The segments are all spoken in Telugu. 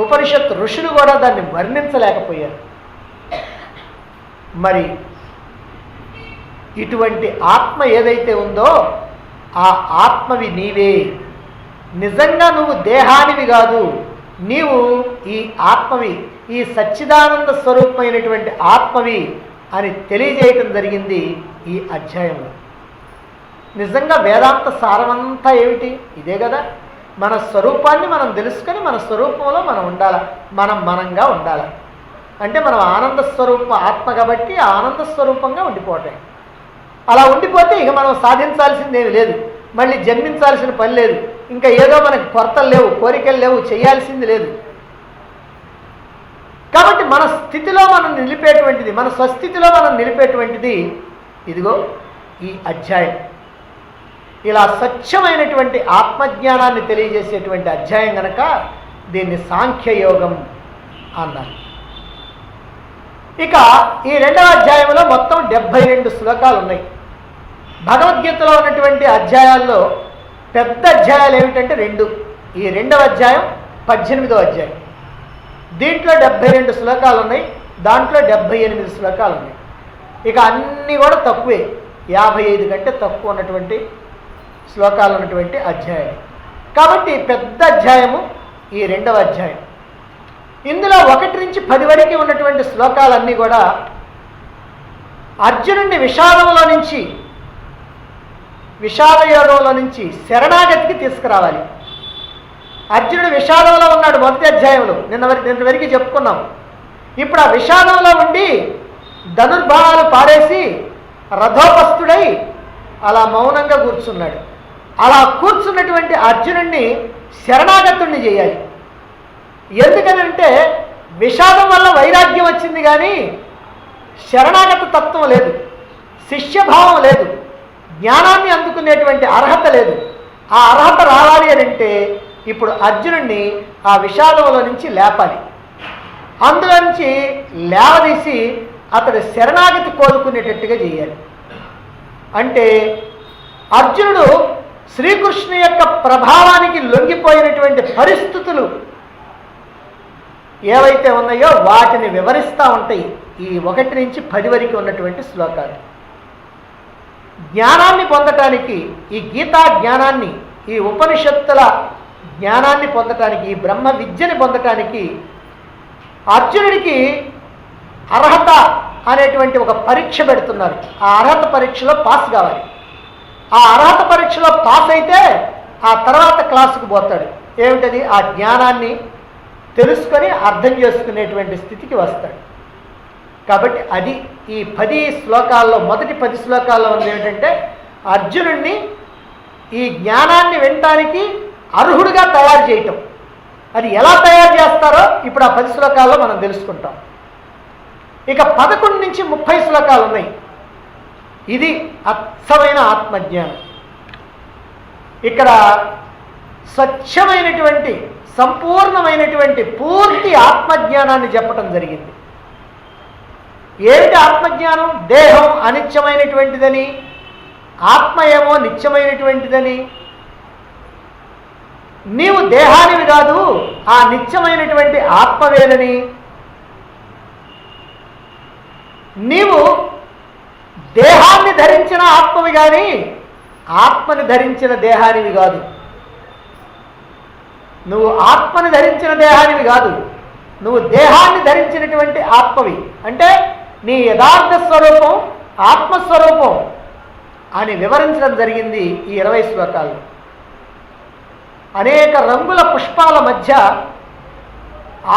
ఉపనిషత్ ఋషులు కూడా దాన్ని వర్ణించలేకపోయారు. మరి ఇటువంటి ఆత్మ ఏదైతే ఉందో ఆ ఆత్మవి నీవే, నిజంగా నువ్వు దేహానివి కాదు, నీవు ఈ ఆత్మవి, ఈ సచ్చిదానంద స్వరూపమైనటువంటి ఆత్మవి అని తెలియజేయటం జరిగింది ఈ అధ్యాయంలో. నిజంగా వేదాంత సారమంతా ఏమిటి? ఇదే కదా. మన స్వరూపాన్ని మనం తెలుసుకొని మన స్వరూపంలో మనం ఉండాలి, మనంగా ఉండాలి. అంటే మనం ఆనంద స్వరూపం ఆత్మ కాబట్టి ఆనంద స్వరూపంగా ఉండిపోవటం. అలా ఉండిపోతే ఇక మనం సాధించాల్సిందేమి లేదు, మళ్ళీ జన్మించాల్సిన పని లేదు, ఇంకా ఏదో మనకి కొరతలు లేవు, కోరికలు లేవు, చేయాల్సింది లేదు. కాబట్టి మన స్థితిలో మనం నిలిపేటువంటిది, మన స్వస్థితిలో మనం నిలిపేటువంటిది ఇదిగో ఈ అధ్యాయం. ఇలా స్వచ్ఛమైనటువంటి ఆత్మజ్ఞానాన్ని తెలియజేసేటువంటి అధ్యాయం కనుక దీన్ని సాంఖ్యయోగం అన్నారు. ఇక ఈ రెండవ అధ్యాయంలో మొత్తం 72 శ్లోకాలు ఉన్నాయి. భగవద్గీతలో ఉన్నటువంటి అధ్యాయాల్లో పెద్ద అధ్యాయాలు ఏమిటంటే 2. ఈ రెండవ అధ్యాయం 18వ అధ్యాయం. దీంట్లో 72 శ్లోకాలు ఉన్నాయి, దాంట్లో 78 శ్లోకాలు ఉన్నాయి. ఇక అన్నీ కూడా తక్కువే, 55 కంటే తక్కువ ఉన్నటువంటి శ్లోకాలు ఉన్నటువంటి అధ్యాయం. కాబట్టి పెద్ద అధ్యాయము ఈ రెండవ అధ్యాయం. ఇందులో 1 నుంచి 10 వరకు ఉన్నటువంటి శ్లోకాలన్నీ కూడా అర్జునుడిని విషాదయోగంలో నుంచి శరణాగతికి తీసుకురావాలి. అర్జునుడు విషాదంలో ఉన్నాడు మొదటి అధ్యాయంలో, నిన్న వరకు చెప్పుకున్నాం. ఇప్పుడు ఆ విషాదంలో ఉండి ధనుర్బాణాలు పారేసి రథోపస్థుడై అలా మౌనంగా కూర్చున్నాడు. అలా కూర్చున్నటువంటి అర్జునుడిని శరణాగతుడిని చేయాలి. ఎందుకనంటే విషాదం వల్ల వైరాగ్యం వచ్చింది కానీ శరణాగత తత్వం లేదు, శిష్యభావం లేదు, జ్ఞానాన్ని అందుకునేటువంటి అర్హత లేదు. ఆ అర్హత రావాలి అని అంటే ఇప్పుడు అర్జునుడిని ఆ విషాదంలో నుంచి లేపాలి. అందులో నుంచి లేవదీసి అతడు శరణాగతి కోరుకునేటట్టుగా చేయాలి. అంటే అర్జునుడు శ్రీకృష్ణు యొక్క ప్రభావానికి లొంగిపోయినటువంటి పరిస్థితులు ఏవైతే ఉన్నాయో వాటిని వివరిస్తూ ఉంటాయి ఈ 1 నుంచి 10 వరకు ఉన్నటువంటి శ్లోకాలు. జ్ఞానాన్ని పొందటానికి, ఈ గీతా జ్ఞానాన్ని, ఈ ఉపనిషత్తుల జ్ఞానాన్ని పొందటానికి, ఈ బ్రహ్మ విద్యని పొందటానికి అర్జునుడికి అర్హత అనేటువంటి ఒక పరీక్ష పెడుతున్నారు. ఆ అర్హత పరీక్షలో పాస్ కావాలి. ఆ అర్హత పరీక్షలో పాస్ అయితే ఆ తర్వాత క్లాసుకు పోతాడు. ఏమిటది? ఆ జ్ఞానాన్ని తెలుసుకొని అర్థం చేసుకునేటువంటి స్థితికి వస్తాడు. కాబట్టి అది ఈ 10 శ్లోకాల్లో, మొదటి 10 శ్లోకాల్లో ఉంది ఏమిటంటే అర్జునుడిని ఈ జ్ఞానాన్ని వినటానికి అర్హుడిగా తయారు చేయటం. అది ఎలా తయారు చేస్తారో ఇప్పుడు ఆ 10 శ్లోకాల్లో మనం తెలుసుకుంటాం. ఇక 11 నుంచి 30 శ్లోకాలు ఉన్నాయి. ఇది అచ్చమైన ఆత్మజ్ఞానం. ఇక్కడ స్వచ్ఛమైనటువంటి, సంపూర్ణమైనటువంటి పూర్తి ఆత్మజ్ఞానాన్ని చెప్పటం జరిగింది. ఏమిటి ఆత్మజ్ఞానం? దేహం అనిత్యమైనటువంటిదని, ఆత్మ ఏమో నిత్యమైనటువంటిదని, నీవు దేహానివి కాదు ఆ నిత్యమైనటువంటి ఆత్మవేనని, నీవు దేహాన్ని ధరించిన ఆత్మవి కానీ ఆత్మని ధరించిన దేహానివి కాదు. నువ్వు ఆత్మని ధరించిన దేహానివి కాదు, నువ్వు దేహాన్ని ధరించినటువంటి ఆత్మవి. అంటే నీ యథార్థ స్వరూపం ఆత్మస్వరూపం అని వివరించడం జరిగింది ఈ 20 శ్లోకాల్లో. అనేక రంగుల పుష్పాల మధ్య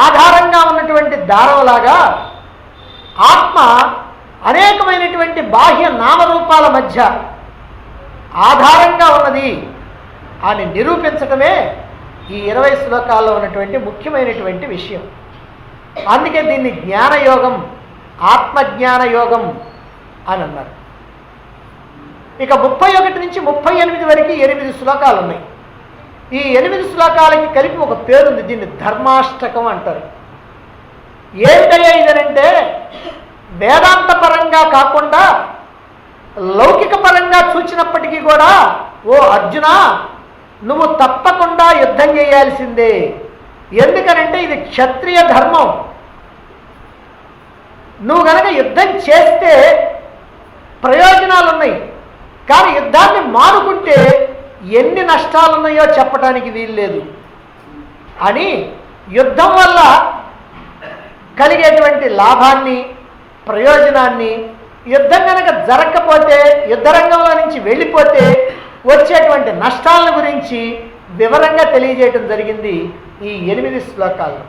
ఆధారంగా ఉన్నటువంటి దారంలాగా ఆత్మ అనేకమైనటువంటి బాహ్య నామరూపాల మధ్య ఆధారంగా ఉన్నది అని నిరూపించటమే ఈ 20 శ్లోకాల్లో ఉన్నటువంటి ముఖ్యమైనటువంటి విషయం. అందుకే దీన్ని జ్ఞానయోగం, ఆత్మజ్ఞాన యోగం అని అన్నారు. ఇక 31 నుంచి 38 వరకు 8 శ్లోకాలు ఉన్నాయి. ఈ 8 శ్లోకాలకి కలిపి ఒక పేరుంది, దీన్ని ధర్మాష్టకం అంటారు. ఏమిటయ్యా ఇదనంటే వేదాంత పరంగా కాకుండా లౌకిక పరంగా చూచినప్పటికీ కూడా ఓ అర్జున, నువ్వు తప్పకుండా యుద్ధం చేయాల్సిందే, ఎందుకనంటే ఇది క్షత్రియ ధర్మం. నువ్వు గనక యుద్ధం చేస్తే ప్రయోజనాలు ఉన్నాయి, కానీ యుద్ధాన్ని మానుకుంటే ఎన్ని నష్టాలు ఉన్నాయో చెప్పడానికి వీల్లేదు అని యుద్ధం వల్ల కలిగేటువంటి లాభాన్ని, ప్రయోజనాన్ని, యుద్ధం కనుక జరగకపోతే, యుద్ధరంగంలో నుంచి వెళ్ళిపోతే వచ్చేటువంటి నష్టాల గురించి వివరంగా తెలియజేయటం జరిగింది ఈ 8 శ్లోకాల్లో.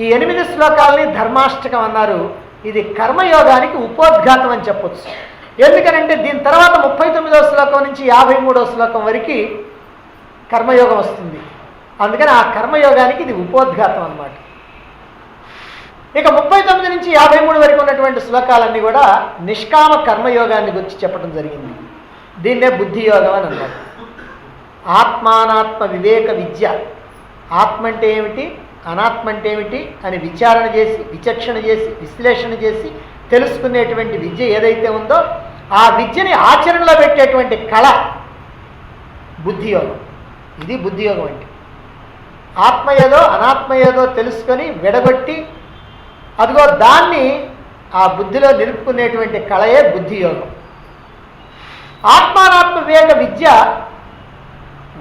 ఈ 8 శ్లోకాలని ధర్మాష్టకం అన్నారు. ఇది కర్మయోగానికి ఉపోద్ఘాతం అని చెప్పొచ్చు. ఎందుకనంటే దీని తర్వాత 39వ శ్లోకం నుంచి 53వ శ్లోకం వరకు కర్మయోగం వస్తుంది. అందుకని ఆ కర్మయోగానికి ఇది ఉపోద్ఘాతం అన్నమాట. ఇక 39 నుంచి 53 వరకు ఉన్నటువంటి శ్లోకాలన్నీ కూడా నిష్కామ కర్మయోగాన్ని గురించి చెప్పడం జరిగింది. దీన్నే బుద్ధియోగం అని అన్నారు. ఆత్మానాత్మ వివేక విద్య, ఆత్మ అంటే ఏమిటి, అనాత్మ అంటే ఏమిటి అని విచారణ చేసి, విచక్షణ చేసి, విశ్లేషణ చేసి తెలుసుకునేటువంటి విద్య ఏదైతే ఉందో ఆ విద్యని ఆచరణలో పెట్టేటువంటి కళ బుద్ధియోగం. ఇది బుద్ధియోగం అంటే ఆత్మ ఏదో అనాత్మ ఏదో తెలుసుకొని విడగొట్టి అదిగో దాన్ని ఆ బుద్ధిలో నిలుపుకునేటువంటి కళయే బుద్ధియోగం. ఆత్మానాత్మ వివేక విద్య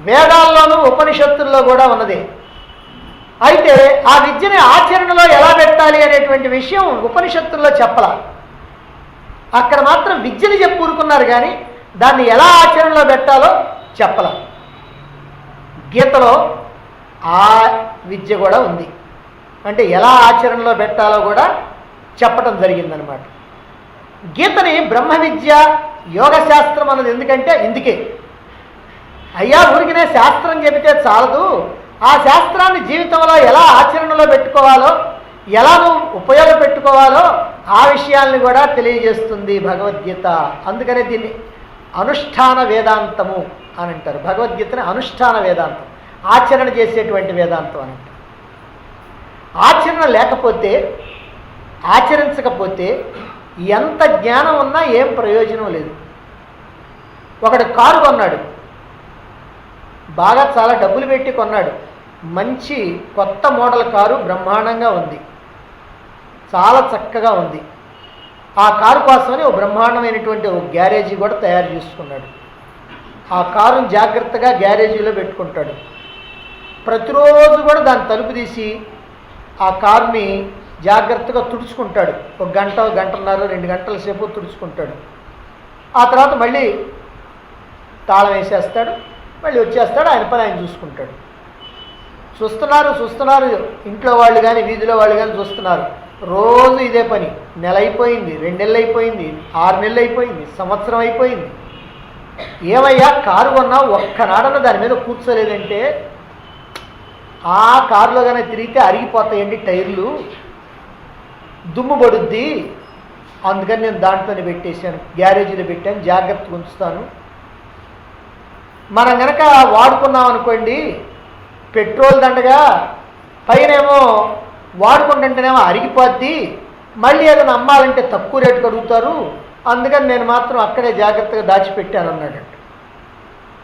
వేదాల్లోనూ ఉపనిషత్తుల్లో కూడా ఉన్నది. అయితే ఆ విద్యని ఆచరణలో ఎలా పెట్టాలి అనేటువంటి విషయం ఉపనిషత్తుల్లో చెప్పలా. అక్కడ మాత్రం విద్యని చెప్పి ఊరుకున్నారు, కానీ దాన్ని ఎలా ఆచరణలో పెట్టాలో చెప్పలా. గీతలో ఆ విద్య కూడా ఉంది, అంటే ఎలా ఆచరణలో పెట్టాలో కూడా చెప్పటం జరిగిందనమాట. గీతని బ్రహ్మ విద్య యోగ శాస్త్రం అన్నది ఎందుకంటే ఇందుకే, అయ్యా ఊరికినే శాస్త్రం చెబితే చాలదు, ఆ శాస్త్రాన్ని జీవితంలో ఎలా ఆచరణలో పెట్టుకోవాలో, ఎలా నువ్వు ఉపయోగపెట్టుకోవాలో ఆ విషయాల్ని కూడా తెలియజేస్తుంది భగవద్గీత. అందుకనే దీన్ని అనుష్ఠాన వేదాంతము అని అంటారు. భగవద్గీతని అనుష్ఠాన వేదాంతం, ఆచరణ చేసేటువంటి వేదాంతం అని అంటారు. ఆచరణ లేకపోతే, ఆచరించకపోతే ఎంత జ్ఞానం ఉన్నా ఏం ప్రయోజనం లేదు. ఒకడు కారు కొన్నాడు, బాగా చాలా డబ్బులు పెట్టి కొన్నాడు, మంచి కొత్త మోడల్ కారు బ్రహ్మాండంగా ఉంది, చాలా చక్కగా ఉంది. ఆ కారు కోసమని ఒక బ్రహ్మాండమైనటువంటి ఒక గ్యారేజీ కూడా తయారు చేసుకున్నాడు. ఆ కారుని జాగ్రత్తగా గ్యారేజీలో పెట్టుకుంటాడు. ప్రతిరోజు కూడా దాన్ని తలుపు తీసి ఆ కారుని జాగ్రత్తగా తుడుచుకుంటాడు. ఒక గంట, గంటన్నర, 2 గంటల సేపు తుడుచుకుంటాడు. ఆ తర్వాత మళ్ళీ తాళం వేసేస్తాడు, మళ్ళీ వచ్చేస్తాడు, ఆయన పని ఆయన చూసుకుంటాడు. చూస్తున్నారు ఇంట్లో వాళ్ళు కానీ వీధిలో వాళ్ళు కానీ చూస్తున్నారు. రోజు ఇదే పని. నెల అయిపోయింది, 2 నెలలు అయిపోయింది, 6 నెలలు అయిపోయింది, సంవత్సరం అయిపోయింది. ఏమయ్యా కారు కొన్నావు, ఒక్కనాడన దాని మీద కూర్చోలేదంటే, ఆ కారులో కానీ తిరిగితే అరిగిపోతాయండి టైర్లు, దుమ్ము పడుద్ది, అందుకని నేను దాంట్లోనే పెట్టేశాను, గ్యారేజీలో పెట్టాను, జాగ్రత్తగా ఉంచుతాను. మనం కనుక వాడుకున్నాం అనుకోండి, పెట్రోల్ దండగా పైనేమో వాడుకుంటుంటేనేమో అరిగిపోద్ది, మళ్ళీ ఏదైనా అమ్మాలంటే తక్కువ రేటుకి అడుగుతారు, అందుకని నేను మాత్రం అక్కడే జాగ్రత్తగా దాచిపెట్టాను అన్నాడంట.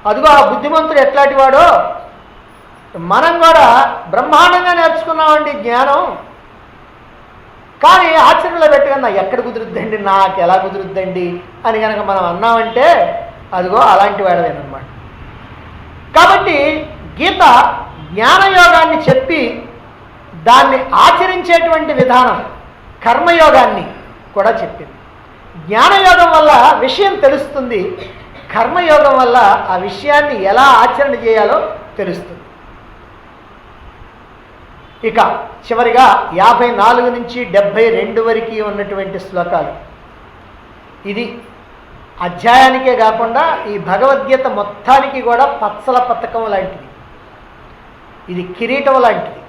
అదిగో ఆ బుద్ధిమంతుడు ఎట్లాంటి వాడో, మనం కూడా బ్రహ్మాండంగా నేర్చుకున్నామండి జ్ఞానం, కానీ ఆచరణలో పెట్టగా ఎక్కడ కుదురుద్దండి, నాకు ఎలా కుదురుద్దండి అని కనుక మనం అన్నామంటే అదిగో అలాంటి వాడవేనమాట. కాబట్టి గీత జ్ఞానయోగాన్ని చెప్పి దాన్ని ఆచరించేటువంటి విధానం కర్మయోగాన్ని కూడా చెప్పింది. జ్ఞానయోగం వల్ల విషయం తెలుస్తుంది, కర్మయోగం వల్ల ఆ విషయాన్ని ఎలా ఆచరణ చేయాలో తెలుస్తుంది. ఇక చివరిగా 54 నుంచి 72 వరకు ఉన్నటువంటి శ్లోకాలు. ఇది అధ్యాయానికే కాకుండా ఈ భగవద్గీత మొత్తానికి కూడా పచ్చల పథకం లాంటిది, ఇది కిరీటం లాంటిది.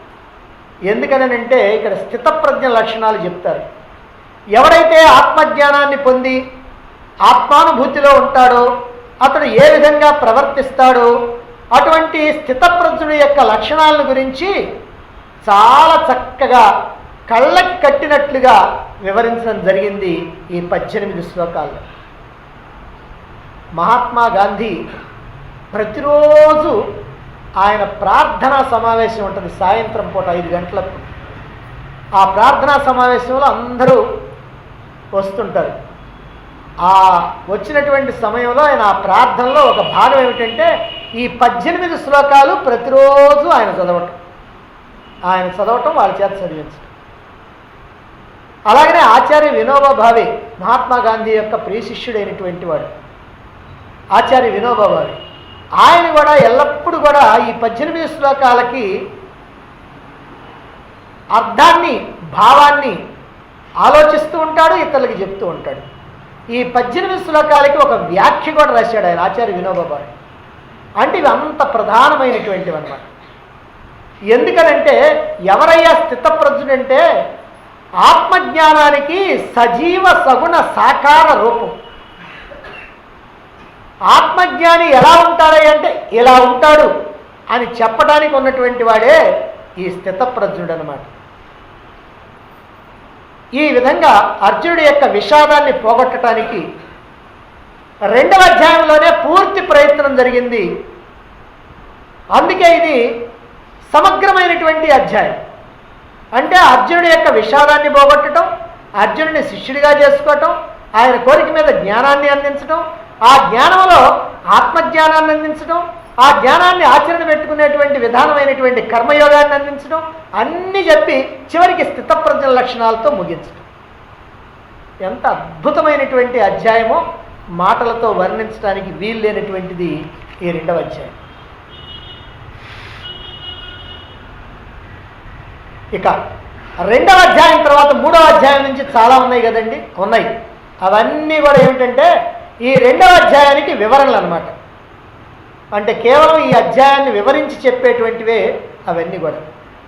ఎందుకనంటే ఇక్కడ స్థితప్రజ్ఞ లక్షణాలు చెప్తారు. ఎవడైతే ఆత్మజ్ఞానాన్ని పొంది ఆత్మానుభూతిలో ఉంటాడో అతడు ఏ విధంగా ప్రవర్తిస్తాడో అటువంటి స్థితప్రజ్ఞుడి యొక్క లక్షణాలను గురించి చాలా చక్కగా కళ్ళకి కట్టినట్లుగా వివరించడం జరిగింది ఈ 18 శ్లోకాల్లో. మహాత్మా గాంధీ ప్రతిరోజు ఆయన ప్రార్థనా సమావేశం ఉంటుంది సాయంత్రం పూట 5 గంటలకు. ఆ ప్రార్థనా సమావేశంలో అందరూ వస్తుంటారు. ఆ వచ్చినటువంటి సమయంలో ఆయన ఆ ప్రార్థనలో ఒక భాగం ఏమిటంటే ఈ 18 శ్లోకాలు ప్రతిరోజు ఆయన చదవటం వాళ్ళ చేత చదివించడం. అలాగనే ఆచార్య వినోబా భావే, మహాత్మా గాంధీ యొక్క ప్రియ శిష్యుడైనటువంటి వాడు ఆచార్య వినోబా భావే, ఆయన కూడా ఎల్లప్పుడూ కూడా ఈ 18 శ్లోకాలకి అర్థాన్ని, భావాన్ని ఆలోచిస్తూ ఉంటాడు, ఇతరులకి చెప్తూ ఉంటాడు. ఈ 18 శ్లోకాలకి ఒక వ్యాఖ్య కూడా రాశాడు ఆయన ఆచార్య వినోబా భావే. అంటే ఇవి అంత ప్రధానమైనటువంటివి అన్నమాట. ఎందుకనంటే ఎవరయ్యా స్థితప్రజ్ఞుడంటే ఆత్మజ్ఞానానికి సజీవ సగుణ సాకార రూపం. ఆత్మజ్ఞాని ఎలా ఉంటాడయ్య అంటే ఇలా ఉంటాడు అని చెప్పడానికి ఉన్నటువంటి వాడే ఈ స్థితప్రజ్ఞుడు అన్నమాట. ఈ విధంగా అర్జునుడి యొక్క విషాదాన్ని పోగొట్టడానికి 2వ అధ్యాయంలోనే పూర్తి ప్రయత్నం జరిగింది. అందుకే ఇది సమగ్రమైనటువంటి అధ్యాయం. అంటే అర్జునుడి యొక్క విషాదాన్ని పోగొట్టడం, అర్జునుడిని శిష్యుడిగా చేసుకోవటం, ఆయన కోరిక మీద జ్ఞానాన్ని అందించడం, ఆ జ్ఞానంలో ఆత్మజ్ఞానాన్ని అందించడం, ఆ జ్ఞానాన్ని ఆచరణ పెట్టుకునేటువంటి విధానమైనటువంటి కర్మయోగాన్ని అందించడం, అన్నీ చెప్పి చివరికి స్థితప్రజ్ఞ లక్షణాలతో ముగించడం. ఎంత అద్భుతమైనటువంటి అధ్యాయమో మాటలతో వర్ణించడానికి వీలు లేనటువంటిది ఈ 2వ అధ్యాయం. ఇక 2వ అధ్యాయం తర్వాత 3వ అధ్యాయం నుంచి చాలా ఉన్నాయి కదండి, ఉన్నాయి. అవన్నీ కూడా ఏమిటంటే ఈ 2వ అధ్యాయానికి వివరణలు అన్నమాట. అంటే కేవలం ఈ అధ్యాయాన్ని వివరించి చెప్పేటువంటివే అవన్నీ కూడా.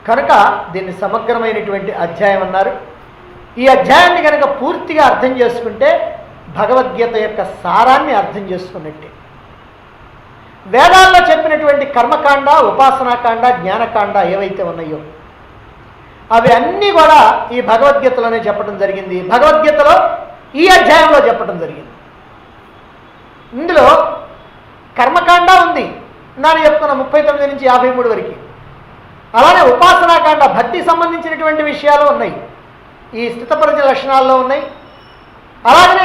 కనుక దీన్ని సమగ్రమైనటువంటి అధ్యాయం అన్నారు. ఈ అధ్యాయాన్ని కనుక పూర్తిగా అర్థం చేసుకుంటే భగవద్గీత యొక్క సారాన్ని అర్థం చేసుకున్నట్టే. వేదాల్లో చెప్పినటువంటి కర్మకాండ, ఉపాసనాకాండ, జ్ఞానకాండ ఏవైతే ఉన్నాయో అవి అన్నీ కూడా ఈ భగవద్గీతలోనే చెప్పడం జరిగింది. భగవద్గీతలో ఈ అధ్యాయంలో చెప్పడం జరిగింది. ఇందులో కర్మకాండ ఉంది, దాన్ని చెప్తున్న 39 నుంచి 53 వరకు. అలానే ఉపాసనాకాండ, భక్తికి సంబంధించినటువంటి విషయాలు ఉన్నాయి, ఈ స్థితప్రజ్ఞ లక్షణాల్లో ఉన్నాయి. అలాగనే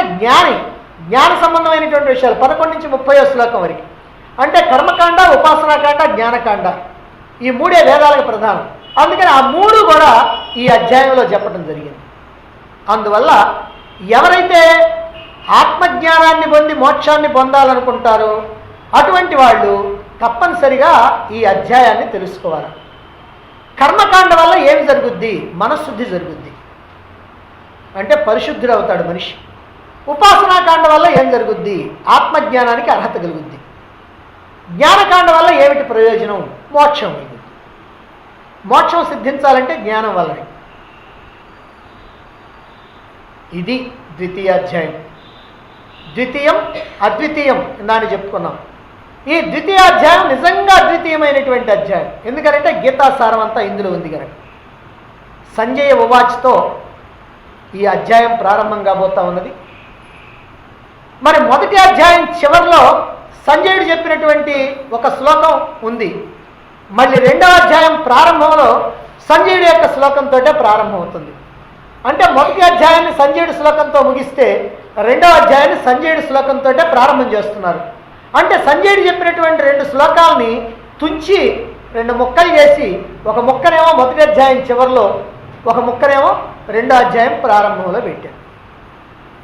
జ్ఞాన సంబంధమైనటువంటి విషయాలు 11 నుంచి 30వ శ్లోకం వరకు. అంటే కర్మకాండ, ఉపాసనాకాండ, జ్ఞానకాండ ఈ 3 వేదాలకు ప్రధానం. అందుకని ఆ 3 కూడా ఈ అధ్యాయంలో చెప్పడం జరిగింది. అందువల్ల ఎవరైతే ఆత్మజ్ఞానాన్ని పొంది మోక్షాన్ని పొందాలనుకుంటారో అటువంటి వాళ్ళు తప్పనిసరిగా ఈ అధ్యాయాన్ని తెలుసుకోవాలి. కర్మకాండ వల్ల ఏమి జరుగుద్ది? మనశుద్ధి జరుగుద్ది, అంటే పరిశుద్ధుడు అవుతాడు మనిషి. ఉపాసనాకాండ వల్ల ఏం జరుగుద్ది? ఆత్మజ్ఞానానికి అర్హత కలుగుద్ది. జ్ఞానకాండ వల్ల ఏమిటి ప్రయోజనం? మోక్షం కలుగుద్ది. మోక్షం సిద్ధించాలంటే జ్ఞానం వల్లనే. ఇది ద్వితీయ అధ్యాయం. ద్వితీయం అద్వితీయం దాన్ని చెప్పుకున్నాం. ఈ ద్వితీయ అధ్యాయం నిజంగా అద్వితీయమైనటువంటి అధ్యాయం. ఎందుకంటే గీతాసారం అంతా ఇందులో ఉంది కనుక. సంజయ ఉవాచ్తో ఈ అధ్యాయం ప్రారంభం కాబోతా ఉన్నది. మరి మొదటి అధ్యాయం చివరిలో సంజయుడు చెప్పినటువంటి ఒక శ్లోకం ఉంది. మళ్ళీ 2వ అధ్యాయం ప్రారంభంలో సంజయుడి యొక్క శ్లోకంతో ప్రారంభమవుతుంది. అంటే మొదటి అధ్యాయాన్ని సంజయుడి శ్లోకంతో ముగిస్తే 2వ అధ్యాయాన్ని సంజయుడి శ్లోకంతో ప్రారంభం చేస్తున్నారు. అంటే సంజయుడు చెప్పినటువంటి 2 శ్లోకాలని తుంచి 2 ముక్కలు చేసి, ఒక ముక్కనేమో మొదటి అధ్యాయం చివరిలో, ఒక ముక్కనేమో 2వ అధ్యాయం ప్రారంభంలో పెట్టారు.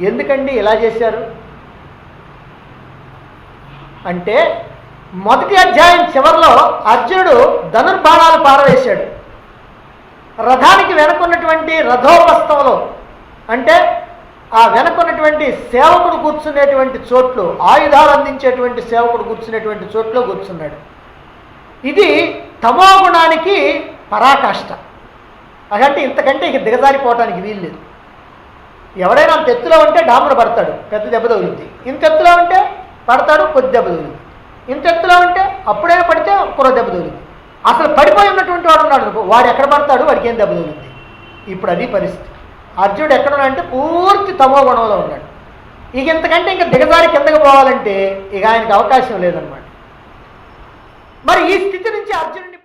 ఎందుకండి ఇలా చేశారు అంటే, మొదటి అధ్యాయం చివరిలో అర్జునుడు ధనుర్బాణాలు పారవేశాడు. రథానికి వెనుకున్నటువంటి రథోపస్థంలో, అంటే ఆ వెనుకున్నటువంటి సేవకుడు కూర్చునేటువంటి చోట్లు, ఆయుధాలు అందించేటువంటి సేవకుడు కూర్చునేటువంటి చోట్లో కూర్చున్నాడు. ఇది తమోగుణానికి పరాకాష్ట. అదంటే ఇంతకంటే ఇక దిగజారిపోవటానికి వీలు లేదు. ఎవడైనా అంత ఎత్తులో ఉంటే డామరు పడతాడు, పెద్ద దెబ్బ తగులుద్ది. ఇంత ఎత్తులో ఉంటే పడతాడు, కొద్ది దెబ్బ తగులుద్ది. ఇంత ఎత్తులో ఉంటే అప్పుడైనా పడితే కుర్ర దెబ్బ తగులుద్ది. అసలు పడిపోయి ఉన్నటువంటి వాడు ఉన్నాడు, వాడు ఎక్కడ పడతాడు, వాడికి ఏం దెబ్బ తగులుద్ది. ఇప్పుడు అది పరిస్థితి. అర్జునుడు ఎక్కడున్నా అంటే పూర్తి తమో గుణంలో ఉన్నాడు. ఇక ఇంతకంటే ఇంకా దిగజారి కిందకి పోవాలంటే ఇక ఆయనకు అవకాశం లేదన్నమాట. మరి ఈ స్థితి నుంచి అర్జునుడిని